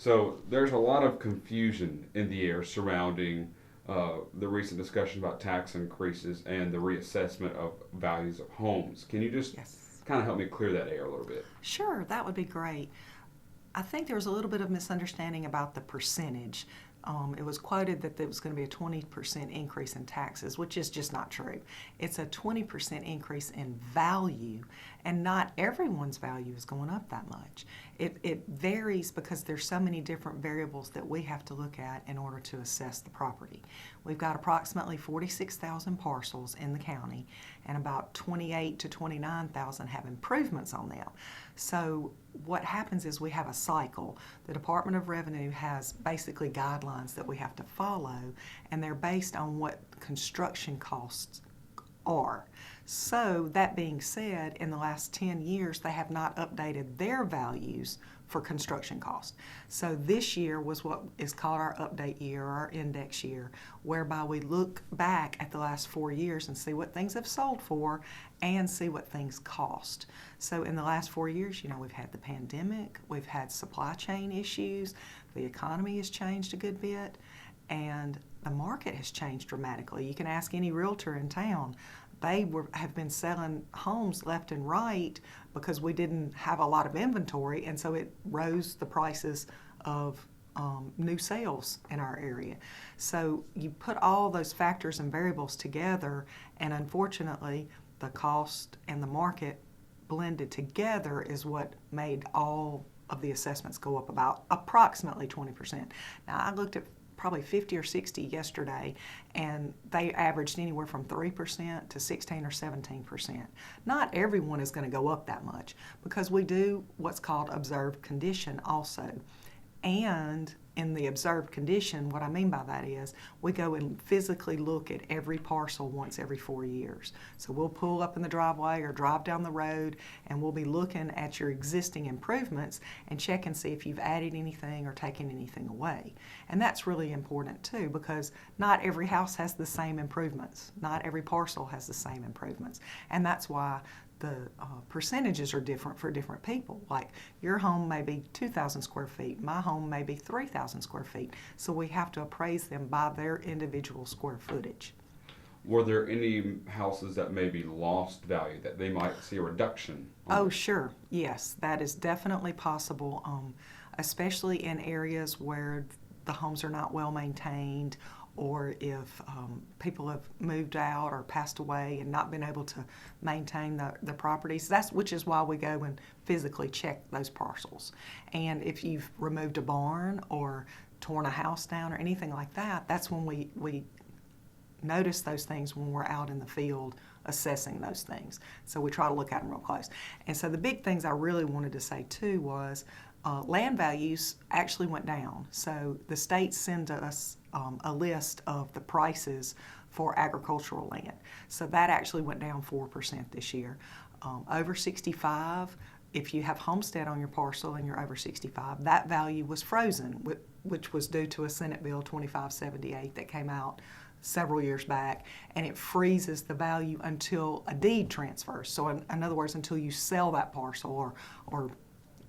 So there's a lot of confusion in the air surrounding the recent discussion about tax increases and the reassessment of values of homes. Can you just Yes. kind of help me clear that air a little bit? Sure, that would be great. I think there was a little bit of misunderstanding about the percentage. It was quoted that there was going to be a 20% increase in taxes, which is just not true. It's a 20% increase in value, and not everyone's value is going up that much. It varies because there's so many different variables that we have to look at in order to assess the property. We've got approximately 46,000 parcels in the county, and about 28 to 29,000 have improvements on them. So what happens is we have a cycle. The Department of Revenue has basically guidelines that we have to follow, and they're based on what construction costs are. So that being said, in the last 10 years, they have not updated their values for construction costs. So this year was what is called our update year, or our index year, whereby we look back at the last 4 years and see what things have sold for and see what things cost. So in the last 4 years, we've had the pandemic, we've had supply chain issues, the economy has changed a good bit, and the market has changed dramatically. You can ask any realtor in town. They have been selling homes left and right because we didn't have a lot of inventory, and so it rose the prices of new sales in our area. So you put all those factors and variables together, and unfortunately, the cost and the market blended together is what made all of the assessments go up about approximately 20%. Now, I looked at probably 50 or 60 yesterday, and they averaged anywhere from 3% to 16 or 17%. Not everyone is going to go up that much because we do what's called observed condition also. And in the observed condition, what I mean by that is we go and physically look at every parcel once every 4 years. So we'll pull up in the driveway or drive down the road, and we'll be looking at your existing improvements and check and see if you've added anything or taken anything away. And that's really important too, because not every house has the same improvements. Not every parcel has the same improvements. And that's why the percentages are different for different people. Like your home may be 2,000 square feet, my home may be 3,000 square feet. So we have to appraise them by their individual square footage. Were there any houses that maybe lost value that they might see a reduction on? Oh, sure. Yes, that is definitely possible, especially in areas where the homes are not well maintained, or if people have moved out or passed away and not been able to maintain the properties. Which is why we go and physically check those parcels. And if you've removed a barn or torn a house down or anything like that, that's when we notice those things when we're out in the field assessing those things. So we try to look at them real close. And so the big things I really wanted to say too was land values actually went down. So the state sent us a list of the prices for agricultural land. So that actually went down 4% this year. Over 65, if you have homestead on your parcel and you're over 65, that value was frozen, which was due to a Senate Bill 2578 that came out several years back, and it freezes the value until a deed transfers. So in other words, until you sell that parcel or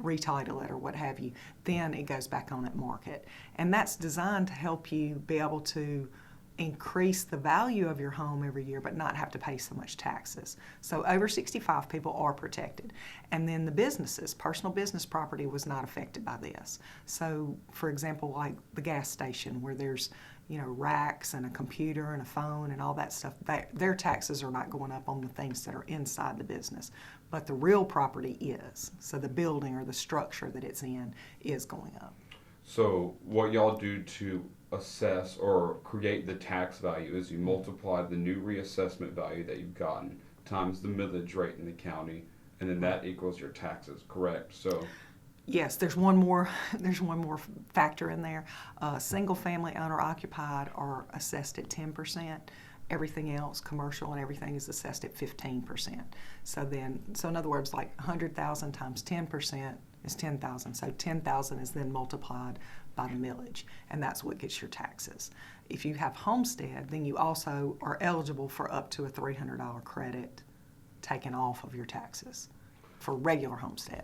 retitle it or what have you, then it goes back on at market. And that's designed to help you be able to increase the value of your home every year but not have to pay so much taxes. So over 65 people are protected. And then the businesses, personal business property was not affected by this. So for example, like the gas station where there's racks and a computer and a phone and all that stuff, their taxes are not going up on the things that are inside the business. But the real property is. So the building or the structure that it's in is going up. So what y'all do to assess or create the tax value is you multiply the new reassessment value that you've gotten times the millage rate in the county, and then that equals your taxes, correct? So yes, there's one more factor in there. Single family owner occupied are assessed at 10%. Everything else, commercial and everything, is assessed at 15%. So in other words, like 100,000 times 10% is 10,000. So 10,000 is then multiplied by the millage, and that's what gets your taxes. If you have homestead, then you also are eligible for up to a $300 credit taken off of your taxes for regular homestead.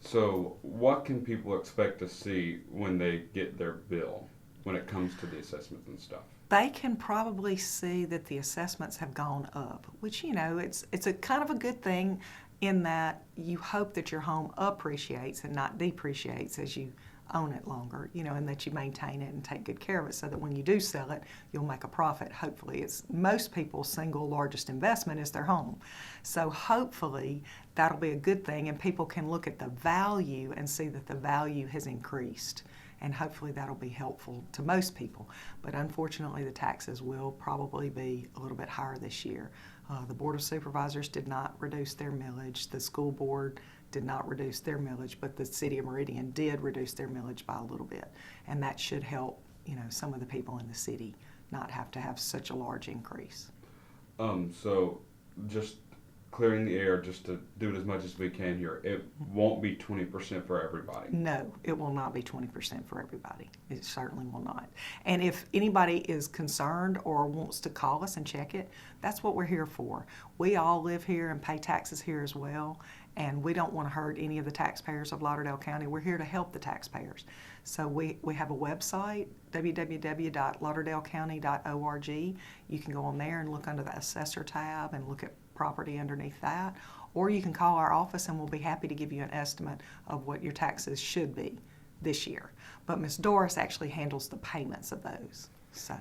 So what can people expect to see when they get their bill when it comes to the assessments and stuff? They can probably see that the assessments have gone up, which, it's a kind of a good thing in that you hope that your home appreciates and not depreciates as you own it longer, and that you maintain it and take good care of it so that when you do sell it, you'll make a profit. Hopefully, it's most people's single largest investment is their home. So hopefully that'll be a good thing, and people can look at the value and see that the value has increased. And hopefully that'll be helpful to most people. But unfortunately, the taxes will probably be a little bit higher this year. The Board of Supervisors did not reduce their millage. The school board did not reduce their millage, but the City of Meridian did reduce their millage by a little bit. And that should help, some of the people in the city not have to have such a large increase. So just clearing the air, just to do it as much as we can here, it won't be 20% for everybody. No, it will not be 20% for everybody. It certainly will not. And if anybody is concerned or wants to call us and check it, that's what we're here for. We all live here and pay taxes here as well, and we don't want to hurt any of the taxpayers of Lauderdale County. We're here to help the taxpayers. So we have a website, www.lauderdalecounty.org. You can go on there and look under the Assessor tab and look at property underneath that, or you can call our office and we'll be happy to give you an estimate of what your taxes should be this year. But Ms. Doris actually handles the payments of those. So,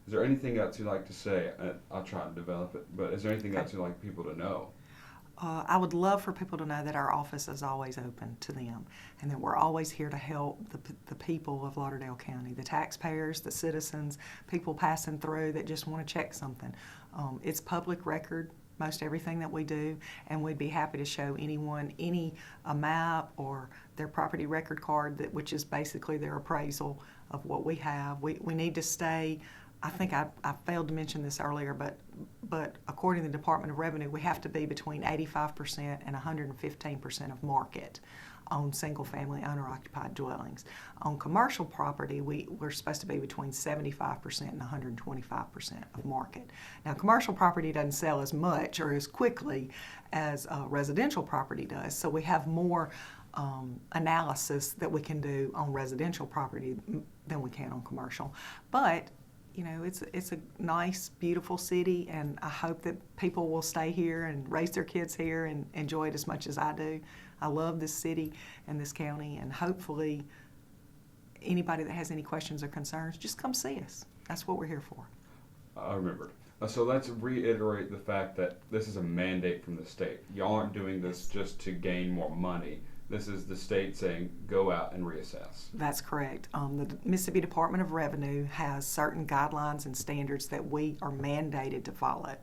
is there anything else you'd like to say? I'll try to develop it, but is there anything else you'd like people to know? I would love for people to know that our office is always open to them and that we're always here to help the people of Lauderdale County, the taxpayers, the citizens, people passing through that just want to check something. It's public record, most everything that we do, and we'd be happy to show anyone a map or their property record card, which is basically their appraisal of what we have. We need to stay, I think I failed to mention this earlier, but according to the Department of Revenue, we have to be between 85% and 115% of market on single-family owner-occupied dwellings. On commercial property, we're supposed to be between 75% and 125% of market. Now, commercial property doesn't sell as much or as quickly as residential property does, so we have more analysis that we can do on residential property than we can on commercial. But it's a nice, beautiful city, and I hope that people will stay here and raise their kids here and enjoy it as much as I do. I love this city and this county, and hopefully anybody that has any questions or concerns, just come see us. That's what we're here for. I remembered. So let's reiterate the fact that this is a mandate from the state. Y'all aren't doing this just to gain more money. This is the state saying, go out and reassess. That's correct. The Mississippi Department of Revenue has certain guidelines and standards that we are mandated to follow.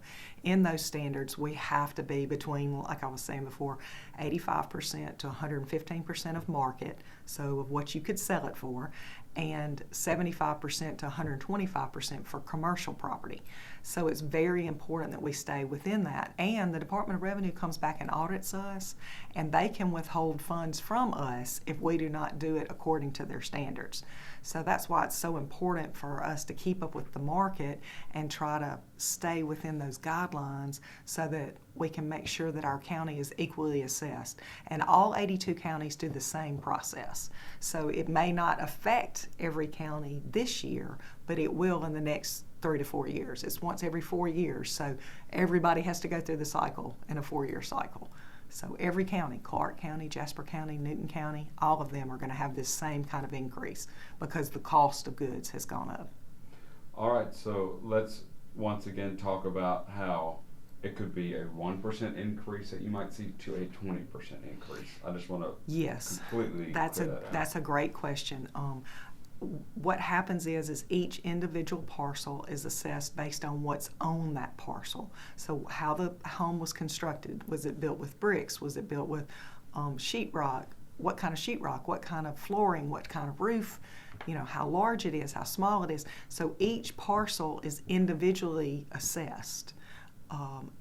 In those standards, we have to be between, like I was saying before, 85% to 115% of market, so of what you could sell it for, and 75% to 125% for commercial property. So it's very important that we stay within that. And the Department of Revenue comes back and audits us, and they can withhold funds from us if we do not do it according to their standards. So that's why it's so important for us to keep up with the market and try to stay within those guidelines so that we can make sure that our county is equally assessed. And all 82 counties do the same process. So it may not affect every county this year, but it will in the next 3 to 4 years. It's once every 4 years, so everybody has to go through the cycle in a 4-year cycle. So every county, Clark County, Jasper County, Newton County, all of them are going to have this same kind of increase because the cost of goods has gone up. All right, so let's once again talk about how it could be a 1% increase that you might see to a 20% increase. I just want to completely that's a great question. What happens is each individual parcel is assessed based on what's on that parcel. So how the home was constructed. Was it built with bricks? Was it built with sheetrock? What kind of sheetrock? What kind of flooring? What kind of roof? How large it is, how small it is. So each parcel is individually assessed.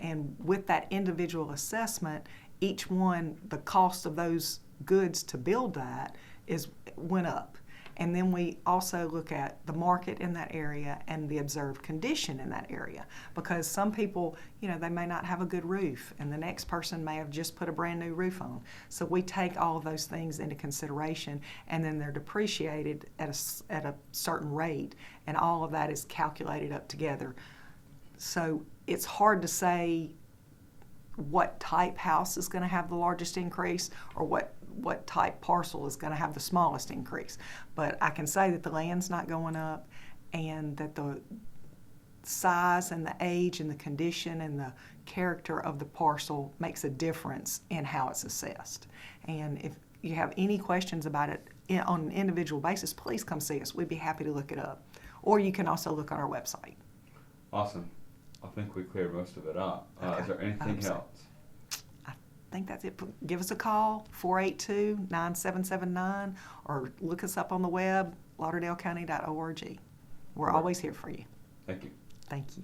And with that individual assessment, each one, the cost of those goods to build that went up. And then we also look at the market in that area and the observed condition in that area. Because some people, they may not have a good roof, and the next person may have just put a brand new roof on. So we take all of those things into consideration, and then they're depreciated at a certain rate, and all of that is calculated up together. So it's hard to say what type house is going to have the largest increase or what type parcel is going to have the smallest increase. But I can say that the land's not going up, and that the size and the age and the condition and the character of the parcel makes a difference in how it's assessed. And if you have any questions about it on an individual basis, please come see us. We'd be happy to look it up. Or you can also look on our website. Awesome. I think we cleared most of it up. Okay. Is there anything else? I think that's it. Give us a call, 482-9779, or look us up on the web, lauderdalecounty.org. We're always here for you. Thank you. Thank you.